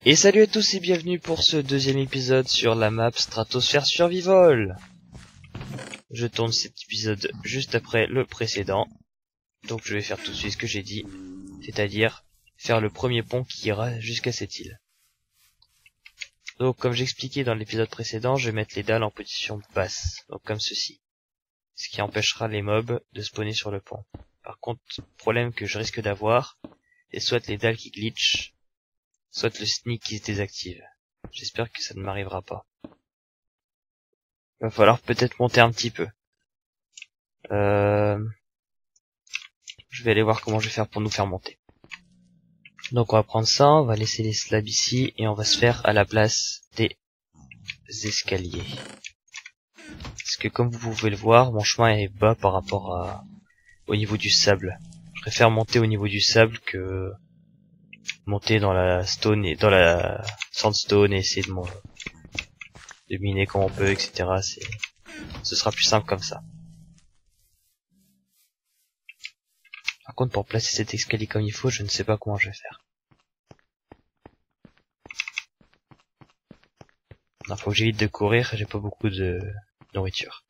Et salut à tous et bienvenue pour ce deuxième épisode sur la map Stratosphere Survival. Je tourne cet épisode juste après le précédent, donc je vais faire tout de suite ce que j'ai dit, c'est-à-dire faire le premier pont qui ira jusqu'à cette île. Donc comme j'expliquais dans l'épisode précédent, je vais mettre les dalles en position basse, donc comme ceci, ce qui empêchera les mobs de spawner sur le pont. Par contre, le problème que je risque d'avoir, c'est soit les dalles qui glitchent, soit le sneak qui se désactive. J'espère que ça ne m'arrivera pas. Il va falloir peut-être monter un petit peu. Je vais aller voir comment je vais faire pour nous faire monter. Donc on va prendre ça, on va laisser les slabs ici et on va se faire à la place des escaliers. Parce que comme vous pouvez le voir, mon chemin est bas par rapport au niveau du sable. Je préfère monter au niveau du sable que monter dans la stone et dans la sandstone et essayer de miner comme on peut, etc. Ce sera plus simple comme ça. Par contre, pour placer cet escalier comme il faut, je ne sais pas comment je vais faire. Il faut que j'évite de courir, j'ai pas beaucoup de nourriture.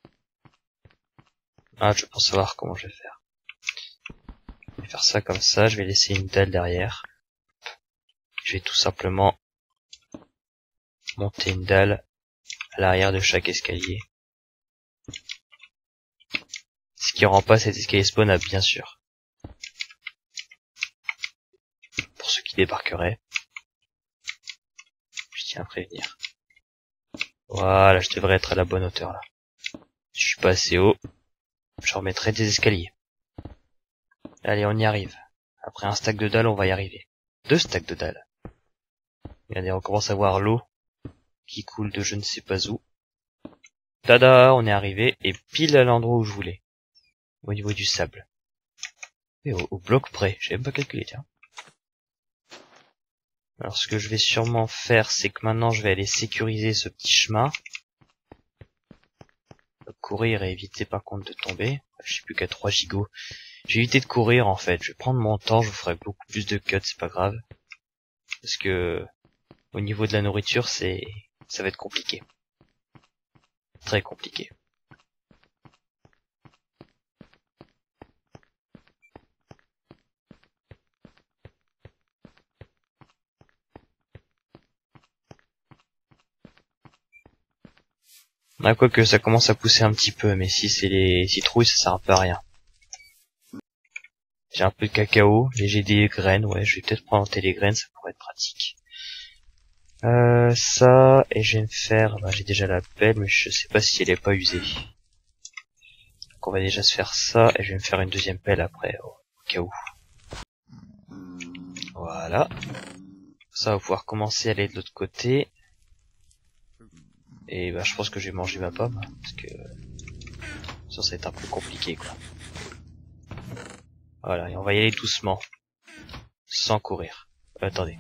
Ah, je pense savoir comment je vais faire. Je vais faire ça comme ça, je vais laisser une dalle derrière. Je vais tout simplement monter une dalle à l'arrière de chaque escalier. Ce qui rend pas cet escalier spawnable, bien sûr. Pour ceux qui débarqueraient. Je tiens à prévenir. Voilà, je devrais être à la bonne hauteur là. Je suis pas assez haut. Je remettrai des escaliers. Allez, on y arrive. Après un stack de dalles, on va y arriver. 2 stacks de dalles. Regardez, on commence à voir l'eau qui coule de je ne sais pas où. Tada, on est arrivé, et pile à l'endroit où je voulais. Au niveau du sable. Et au bloc près, j'ai même pas calculé, tiens. Alors ce que je vais sûrement faire, c'est que maintenant je vais aller sécuriser ce petit chemin. Courir et éviter par contre de tomber. Je suis plus qu'à 3 gigots. J'ai évité de courir en fait, je vais prendre mon temps, je vous ferai beaucoup plus de cuts, c'est pas grave. Parce que au niveau de la nourriture, ça va être compliqué. Très compliqué. Ah, quoique ça commence à pousser un petit peu, mais si c'est les citrouilles, ça sert un peu à rien. J'ai un peu de cacao, et j'ai des graines, ouais, je vais peut-être planter les graines, ça pourrait être pratique. Ça, et je vais me faire, j'ai déjà la pelle, mais je sais pas si elle est pas usée. Donc on va déjà se faire ça, et je vais me faire une deuxième pelle après, au cas où. Voilà. Ça va pouvoir commencer à aller de l'autre côté. Et je pense que je vais manger ma pomme, parce que ça va être un peu compliqué quoi. Voilà, et on va y aller doucement, sans courir. Attendez,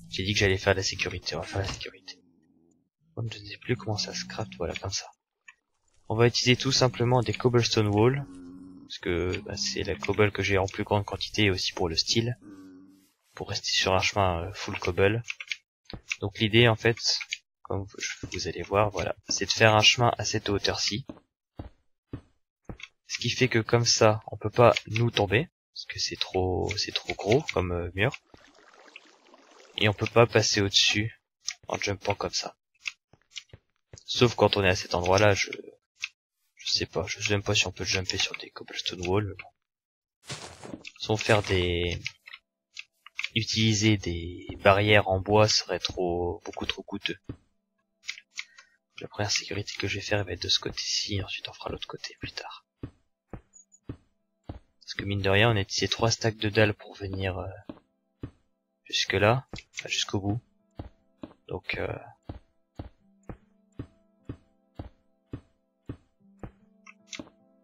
j'ai dit que j'allais faire la sécurité, on va faire la sécurité. Comme je ne sais plus comment ça se craft, voilà, comme ça. On va utiliser tout simplement des cobblestone wall, parce que c'est la cobble que j'ai en plus grande quantité, et aussi pour le style, pour rester sur un chemin full cobble. Donc l'idée en fait, comme vous allez voir, voilà, c'est de faire un chemin à cette hauteur-ci. Ce qui fait que comme ça, on peut pas nous tomber, parce que c'est trop gros comme mur. Et on peut pas passer au-dessus en jumpant comme ça. Sauf quand on est à cet endroit-là, je sais pas, je sais même pas si on peut jumper sur des cobblestone walls. Sans faire utiliser des barrières en bois serait beaucoup trop coûteux. La première sécurité que je vais faire va être de ce côté-ci, ensuite on fera l'autre côté plus tard. Parce que mine de rien, on a utilisé 3 stacks de dalles pour venir jusque là, jusqu'au bout. Donc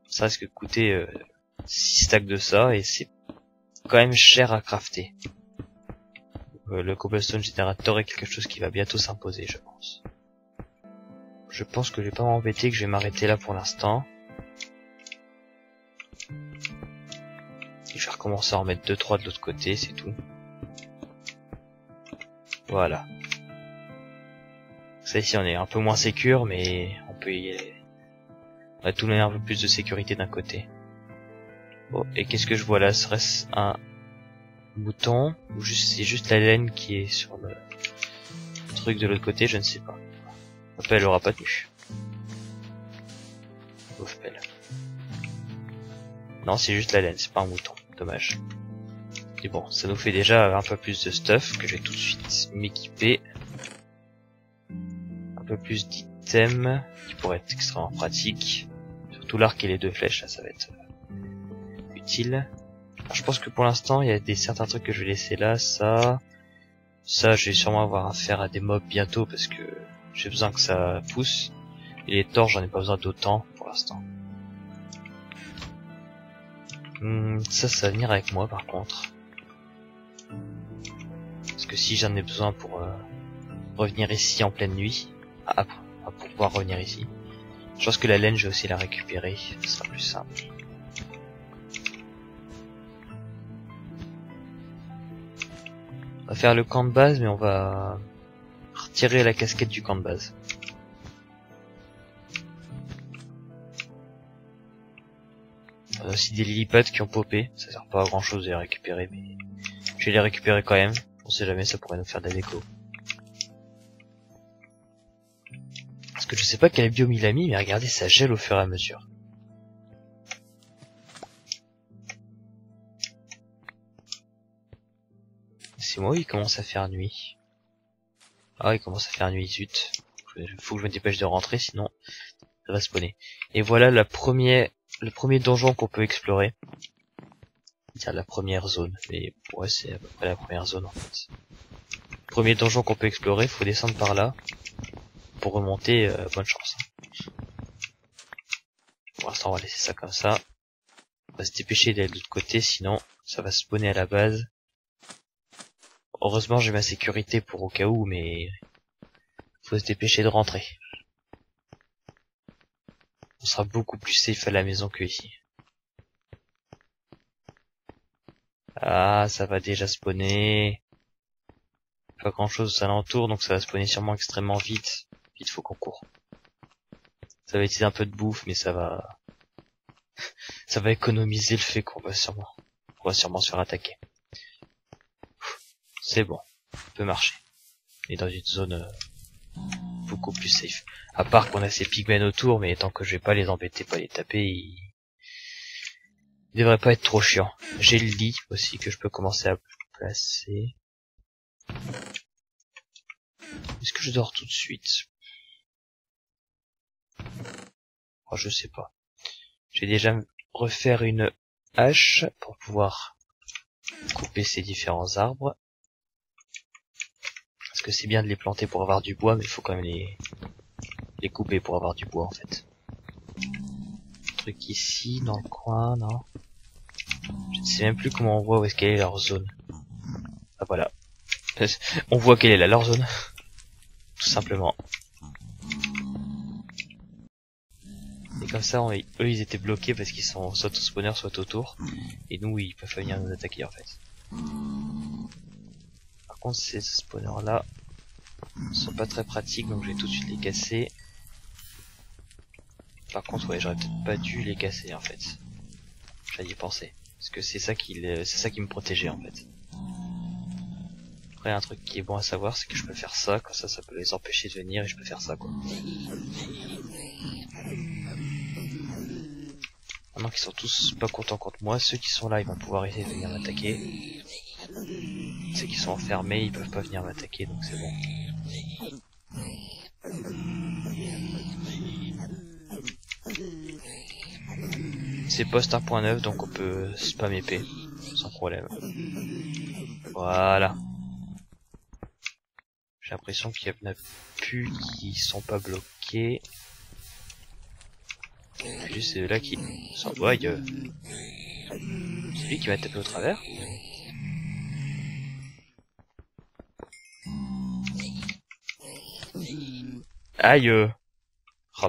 ça risque de coûter 6 stacks de ça, et c'est quand même cher à crafter. Le cobblestone générateur est quelque chose qui va bientôt s'imposer, je pense. Je pense que je vais pas m'embêter, que je vais m'arrêter là pour l'instant. Et je vais recommencer à en mettre 2-3 de l'autre côté, c'est tout. Voilà. Ça ici on est un peu moins sécure, mais on peut y aller. On va tout donner un peu plus de sécurité d'un côté. Bon, et qu'est-ce que je vois là? Serait-ce un bouton ou juste c'est juste la laine qui est sur le truc de l'autre côté? Je ne sais pas. Après elle aura pas tenu. Ouf, belle. Non, c'est juste la laine, c'est pas un bouton. Dommage. Et bon, ça nous fait déjà un peu plus de stuff que je vais tout de suite m'équiper. Un peu plus d'items qui pourraient être extrêmement pratiques. Surtout l'arc et les 2 flèches, là, ça va être utile. Alors, je pense que pour l'instant, il y a certains trucs que je vais laisser là. Ça, je vais sûrement avoir affaire à des mobs bientôt parce que j'ai besoin que ça pousse. Et les torches, j'en ai pas besoin d'autant pour l'instant. Ça va venir avec moi par contre. Parce que si j'en ai besoin pour revenir ici en pleine nuit, pour pouvoir revenir ici, je pense que la laine je vais aussi la récupérer, ce sera plus simple. On va faire le camp de base, mais on va retirer la casquette du camp de base. On a aussi des lilipads qui ont popé, ça sert pas à grand chose de les récupérer, mais je vais les récupérer quand même, on sait jamais, ça pourrait nous faire de la déco. Parce que je sais pas quel biome il a mis, mais regardez, ça gèle au fur et à mesure. C'est moi où il commence à faire nuit. Ah, il commence à faire nuit, zut. Faut que je me dépêche de rentrer, sinon ça va spawner. Et voilà le premier donjon qu'on peut explorer. C'est la première zone. Mais ouais, c'est à peu près la première zone en fait. Premier donjon qu'on peut explorer, faut descendre par là. Pour remonter, bonne chance. Pour l'instant, on va laisser ça comme ça. On va se dépêcher d'aller de l'autre côté, sinon ça va spawner à la base. Heureusement, j'ai ma sécurité pour au cas où, mais faut se dépêcher de rentrer. On sera beaucoup plus safe à la maison que ici. Ah, ça va déjà spawner. Pas grand chose aux alentours, donc ça va spawner sûrement extrêmement vite. Vite, faut qu'on court. Ça va utiliser un peu de bouffe, mais ça va économiser le fait qu'on va sûrement se faire attaquer. C'est bon, on peut marcher. On est dans une zone beaucoup plus safe. À part qu'on a ces pigmen autour, mais tant que je vais pas les embêter, pas les taper, ils devraient pas être trop chiants. J'ai le lit aussi que je peux commencer à placer. Est-ce que je dors tout de suite? Oh, je sais pas. Je vais déjà refaire une hache pour pouvoir couper ces différents arbres. Parce que c'est bien de les planter pour avoir du bois, mais il faut quand même les couper pour avoir du bois en fait. Truc ici, dans le coin, non? Je ne sais même plus comment on voit où est-ce qu'elle est leur zone. Ah voilà. On voit quelle est leur zone. Tout simplement. Et comme ça, eux ils étaient bloqués parce qu'ils sont soit au spawner, soit autour. Et nous, ils peuvent venir nous attaquer en fait. Par contre, ces spawners là sont pas très pratiques, donc je vais tout de suite les casser. Par contre, ouais, j'aurais peut-être pas dû les casser en fait. J'allais y penser. Parce que c'est ça qui me protégeait en fait. Après, un truc qui est bon à savoir, c'est que je peux faire ça, comme ça peut les empêcher de venir et je peux faire ça quoi. Maintenant qu'ils sont tous pas contents contre moi, ceux qui sont là ils vont pouvoir essayer de venir m'attaquer. Ceux qui sont enfermés ils peuvent pas venir m'attaquer donc c'est bon. C'est post 1.9 donc on peut spam épée sans problème. Voilà. J'ai l'impression qu'il y en a plus qui sont pas bloqués. C'est juste ceux là qui s'envoient. C'est lui qui m'a tapé au travers. Aïe. Oh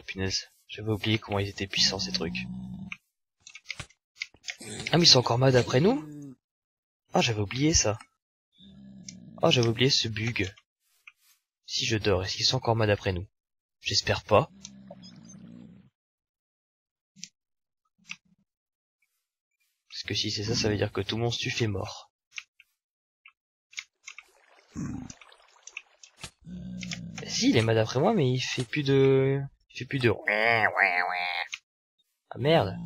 punaise. J'avais oublié comment ils étaient puissants ces trucs. Ah mais ils sont encore mad après nous? Ah j'avais oublié ça. Ah j'avais oublié ce bug. Si je dors, est-ce qu'ils sont encore en mode après nous? J'espère pas. Parce que si c'est ça, ça veut dire que tout mon stuff est mort. Si, il est mad après moi, mais il fait plus de... Il fait plus de... Ah merde.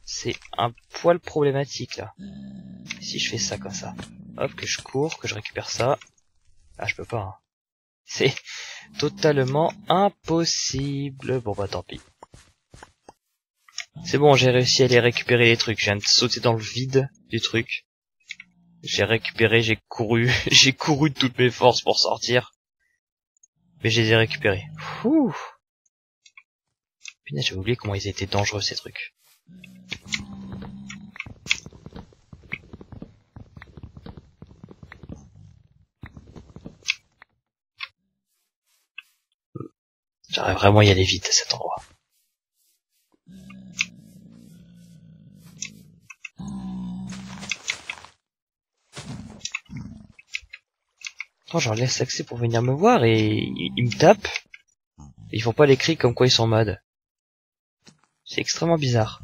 C'est un poil problématique, là. Si je fais ça comme ça. Hop, que je cours, que je récupère ça. Ah, je peux pas, hein. C'est totalement impossible. Bon, bah tant pis. C'est bon, j'ai réussi à aller récupérer les trucs. Je viens de sauter dans le vide du truc. J'ai récupéré, j'ai couru, j'ai couru de toutes mes forces pour sortir. Mais je les ai récupérés. Ouh. Putain, j'ai oublié comment ils étaient dangereux ces trucs. J'arrive vraiment à y aller vite à cet endroit. Attends, je leur laisse accès pour venir me voir et ils me tapent. Et ils font pas les cris comme quoi ils sont mad. C'est extrêmement bizarre.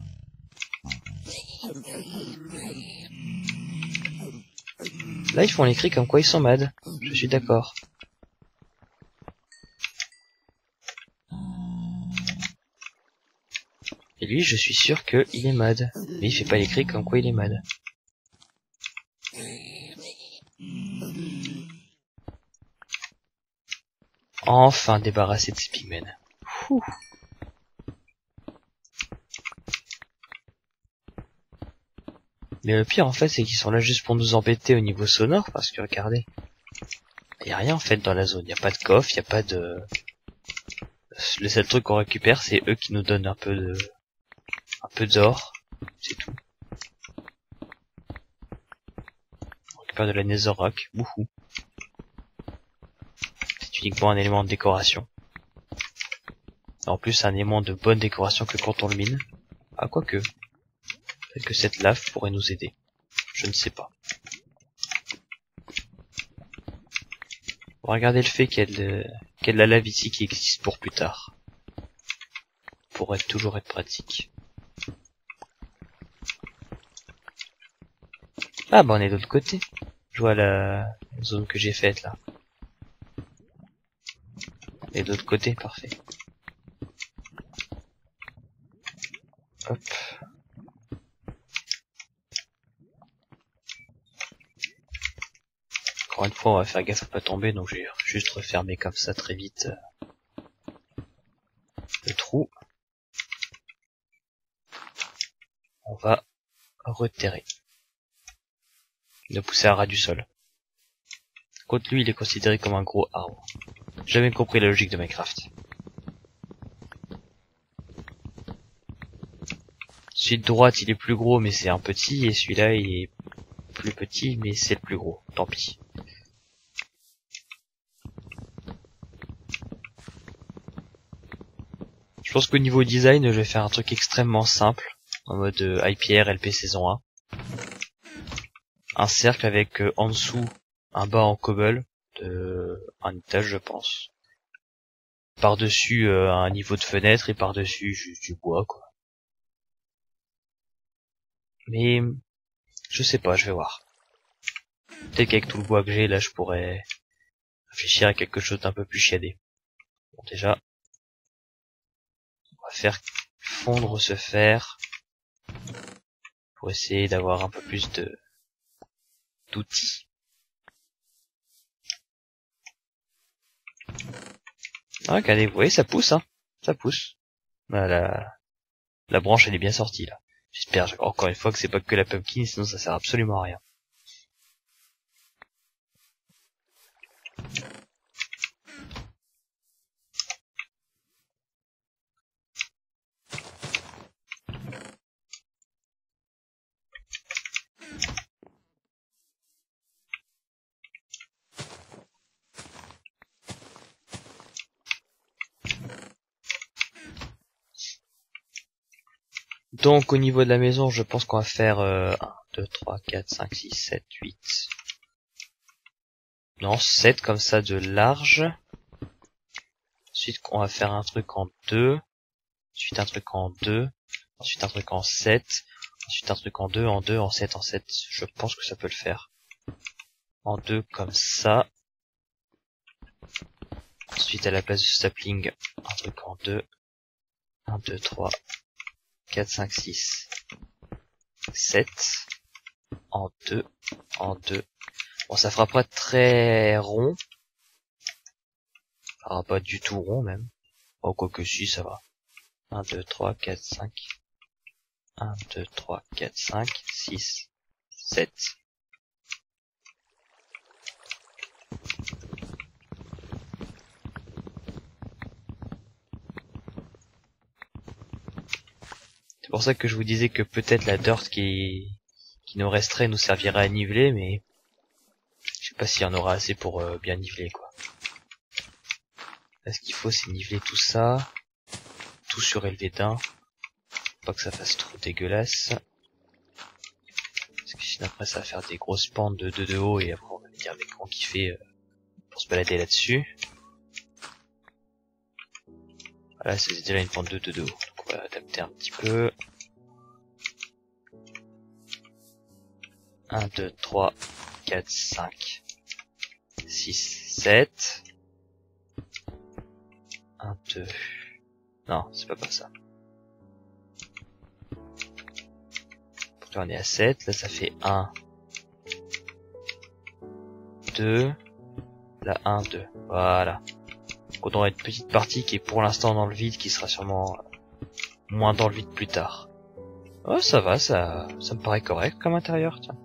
Là, ils font les cris comme quoi ils sont mad. Je suis d'accord. Et lui, je suis sûr qu'il est mad. Mais il fait pas les cris comme quoi il est mad. Enfin débarrassé de ces pigmen. Ouh. Mais le pire en fait c'est qu'ils sont là juste pour nous embêter au niveau sonore parce que regardez. Y a rien en fait dans la zone, y a pas de coffre, y a pas de... Le seul truc qu'on récupère c'est eux qui nous donnent un peu d'or. C'est tout. On récupère de la netherrack, wouhou. C'est uniquement un élément de décoration. En plus c'est un élément de bonne décoration que quand on le mine. Ah quoique. Peut-être que cette lave pourrait nous aider. Je ne sais pas. On va regarder le fait qu'il y a de la lave ici qui existe pour plus tard. Pourrait toujours être pratique. Ah bah on est de l'autre côté. Je vois la zone que j'ai faite là. Et de l'autre côté, parfait. Hop. Encore une fois, on va faire gaffe à pas tomber, donc je vais juste refermer comme ça très vite le trou. On va reterrer. Le pousser à ras du sol. Contre lui, il est considéré comme un gros arbre. J'ai jamais compris la logique de Minecraft. Celui de droite, il est plus gros, mais c'est un petit, et celui-là, il est plus petit, mais c'est le plus gros. Tant pis. Je pense qu'au niveau design, je vais faire un truc extrêmement simple, en mode IPR LP saison 1. Un cercle avec en dessous un bas en cobble, un étage je pense. Par-dessus un niveau de fenêtre et par-dessus juste du bois quoi. Mais je sais pas, je vais voir. Peut-être qu'avec tout le bois que j'ai là je pourrais réfléchir à quelque chose d'un peu plus chiadé. Bon déjà, on va faire fondre ce fer pour essayer d'avoir un peu plus d'outils. Ah, regardez, vous voyez, ça pousse, hein. Ça pousse. Voilà. La branche, elle est bien sortie, là. J'espère, encore une fois, que c'est pas que la pumpkin, sinon ça sert absolument à rien. Donc, au niveau de la maison, je pense qu'on va faire 1, 2, 3, 4, 5, 6, 7, 8. Non, 7 comme ça de large. Ensuite, on va faire un truc en 2. Ensuite, un truc en 2. Ensuite, un truc en 7. Ensuite, un truc en 2, en 2, en 7, en 7. Je pense que ça peut le faire. En 2 comme ça. Ensuite, à la place du sapling, un truc en 2. 1, 2, 3, 4, 5, 6, 7. En 2, en 2. Bon, ça fera pas très rond. Ça fera pas du tout rond, même. Oh, quoi que si, ça va. 1, 2, 3, 4, 5. 1, 2, 3, 4, 5, 6, 7. C'est pour ça que je vous disais que peut-être la dirt qui nous resterait nous servirait à niveler, mais je sais pas s'il y en aura assez pour bien niveler, quoi. Là, ce qu'il faut, c'est niveler tout ça, tout surélever d'un, pas que ça fasse trop dégueulasse. Parce que sinon après ça va faire des grosses pentes de 2 de haut et après on va dire avec grand kiffer pour se balader là-dessus. Voilà, c'est déjà une pente de 2 de haut. Donc on va adapter un petit peu. 1, 2, 3, 4, 5, 6, 7. 1, 2. Non, c'est pas ça. Là on est à 7, là ça fait 1, 2, là 1, 2. Voilà. Donc on aura une petite partie qui est pour l'instant dans le vide, qui sera sûrement moins dans le vide plus tard. Oh, ça va, ça me paraît correct comme intérieur, tiens.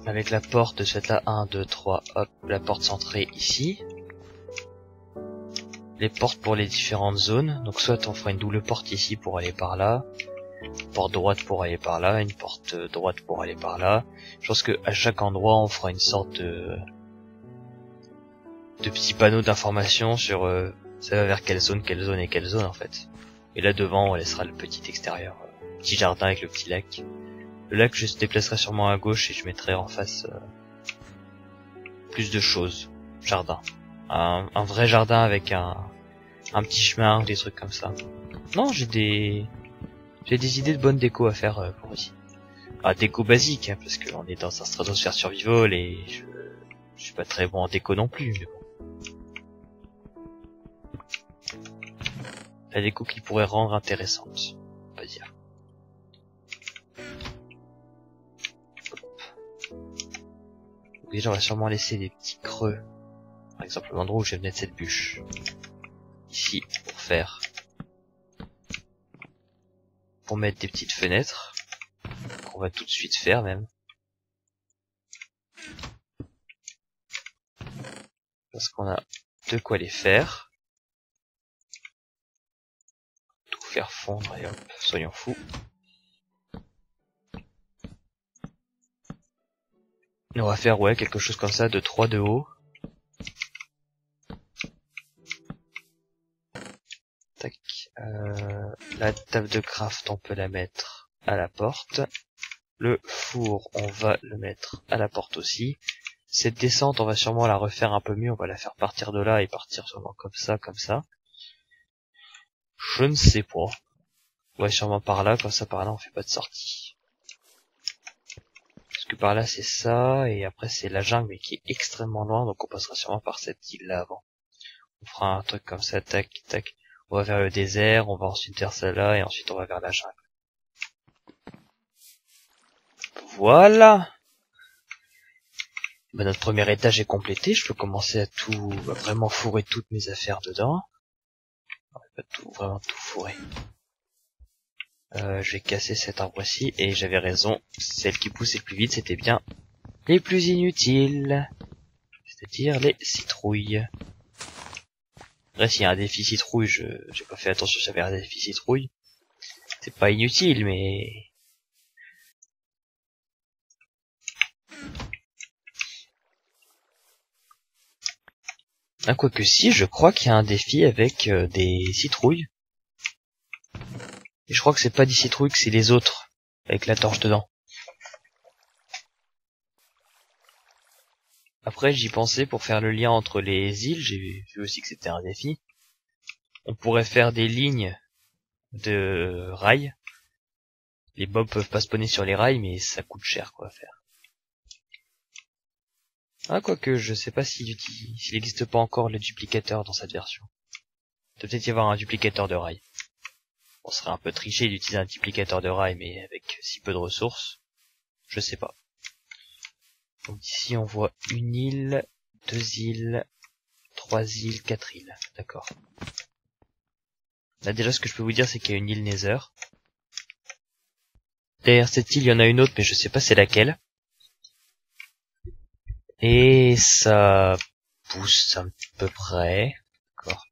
Avec la porte de cette là, 1, 2, 3, hop, la porte centrée ici. Les portes pour les différentes zones, donc soit on fera une double porte ici pour aller par là, une porte droite pour aller par là, une porte droite pour aller par là. Je pense que à chaque endroit on fera une sorte de petits panneaux d'information sur ça va vers quelle zone et quelle zone en fait. Et là devant on laissera le petit extérieur, petit jardin avec le petit lac. Le lac je se déplacerai sûrement à gauche et je mettrai en face plus de choses. Jardin. Un vrai jardin avec un petit chemin ou des trucs comme ça. Non, j'ai des idées de bonne déco à faire pour ici. Ah, déco basique, hein, parce qu'on est dans un stratosphère survival et je suis pas très bon en déco non plus, mais bon. La déco qui pourrait rendre intéressante, on va dire. Donc déjà, on va sûrement laisser des petits creux. Par exemple, l'endroit où je vais mettre cette bûche. Ici, pour mettre des petites fenêtres. Qu'on va tout de suite faire, même. Parce qu'on a de quoi les faire. Tout faire fondre et hop, soyons fous. Et on va faire, ouais, quelque chose comme ça, de 3 de haut. Tac. La table de craft, on peut la mettre à la porte. Le four, on va le mettre à la porte aussi. Cette descente, on va sûrement la refaire un peu mieux. On va la faire partir de là et partir sûrement comme ça, comme ça. Je ne sais pas. Ouais, sûrement par là, comme ça par là, on fait pas de sortie. Parce que par là, c'est ça, et après, c'est la jungle, mais qui est extrêmement loin, donc on passera sûrement par cette île-là avant. On fera un truc comme ça, tac, tac. On va vers le désert, on va ensuite vers celle-là, et ensuite on va vers la jungle. Voilà. Bah, notre premier étage est complété, je peux commencer à vraiment fourrer toutes mes affaires dedans. Non, pas vraiment tout fourrer. Je vais casser cet arbre-ci, et j'avais raison, celle qui poussait le plus vite, c'était bien les plus inutiles. C'est-à-dire les citrouilles. Après, s'il y a un défi citrouille, j'ai pas fait attention si j'avais un défi citrouille. C'est pas inutile, mais... Ah, quoique si, je crois qu'il y a un défi avec des citrouilles. Et je crois que c'est pas des citrouilles, que c'est les autres, avec la torche dedans. Après, j'y pensais pour faire le lien entre les îles. J'ai vu aussi que c'était un défi. On pourrait faire des lignes de rails. Les mobs peuvent pas spawner sur les rails, mais ça coûte cher quoi à faire. Ah, quoique, je sais pas s'il n'existe pas encore le duplicateur dans cette version. Il doit peut-être y avoir un duplicateur de rails. On serait un peu triché d'utiliser un duplicateur de rails, mais avec si peu de ressources, je sais pas. Donc ici on voit une île, 2 îles, 3 îles, 4 îles. D'accord. Là déjà ce que je peux vous dire c'est qu'il y a une île Nether. Derrière cette île il y en a une autre mais je sais pas c'est laquelle. Et ça pousse à peu près. D'accord.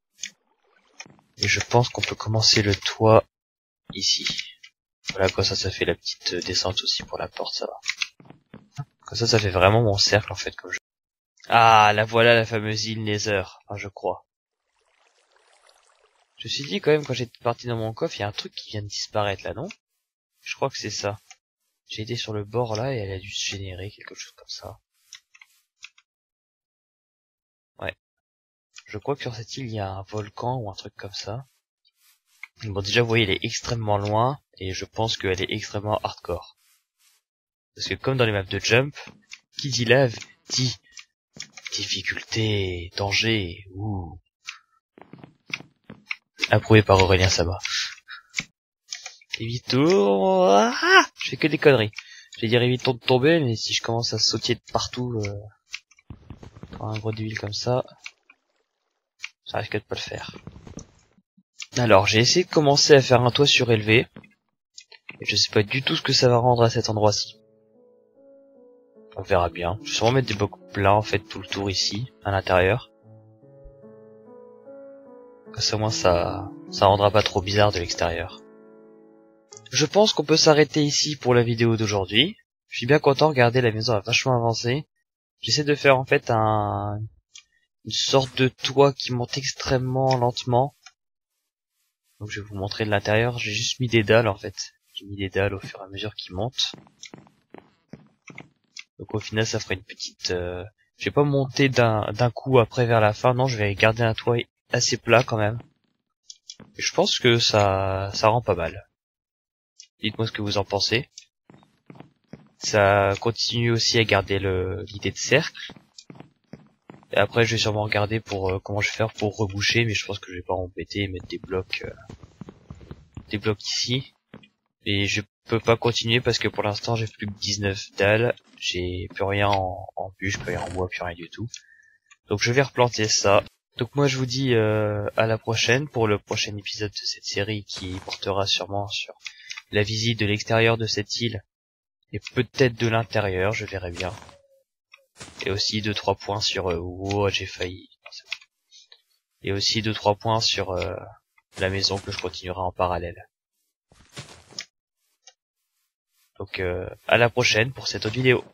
Et je pense qu'on peut commencer le toit ici. Voilà quoi, ça fait la petite descente aussi pour la porte, ça va. Comme ça fait vraiment mon cercle en fait comme je... Ah, la voilà la fameuse île Nether, enfin je crois. Je me suis dit quand même quand j'étais parti dans mon coffre, il y a un truc qui vient de disparaître là, non? Je crois que c'est ça. J'ai été sur le bord là et elle a dû se générer quelque chose comme ça. Ouais. Je crois que sur cette île il y a un volcan ou un truc comme ça. Bon déjà vous voyez elle est extrêmement loin et je pense qu'elle est extrêmement hardcore. Parce que comme dans les maps de jump, qui dit lave dit difficulté, danger, ouh. Approuvé par Aurélien Sama. Évitons... Ah, je fais que des conneries. Je vais dire évitons de tomber, mais si je commence à sauter de partout dans un gros d'huile comme ça risque de pas le faire. Alors, j'ai essayé de commencer à faire un toit surélevé. Et je sais pas du tout ce que ça va rendre à cet endroit-ci. On verra bien. Je vais sûrement mettre des blocs plats en fait tout le tour ici, à l'intérieur. Comme ça au moins ça rendra pas trop bizarre de l'extérieur. Je pense qu'on peut s'arrêter ici pour la vidéo d'aujourd'hui. Je suis bien content, regardez la maison a vachement avancé. J'essaie de faire en fait une sorte de toit qui monte extrêmement lentement. Donc je vais vous montrer de l'intérieur, j'ai juste mis des dalles en fait. J'ai mis des dalles au fur et à mesure qu'ils montent. Donc au final ça fera une petite... Je vais pas monter d'un coup après vers la fin, non je vais garder un toit assez plat quand même. Et je pense que ça rend pas mal. Dites-moi ce que vous en pensez. Ça continue aussi à garder l'idée de cercle. Et après je vais sûrement regarder pour comment je vais faire pour reboucher, mais je pense que je vais pas embêter et mettre des blocs ici. Et je peux pas continuer parce que pour l'instant j'ai plus que 19 dalles, j'ai plus rien en bûche, plus rien en bois, plus rien du tout. Donc je vais replanter ça. Donc moi je vous dis à la prochaine pour le prochain épisode de cette série qui portera sûrement sur la visite de l'extérieur de cette île et peut-être de l'intérieur, je verrai bien. Et aussi 2-3 points sur oh j'ai failli. Et aussi 2-3 points sur la maison que je continuerai en parallèle. Donc à la prochaine pour cette autre vidéo.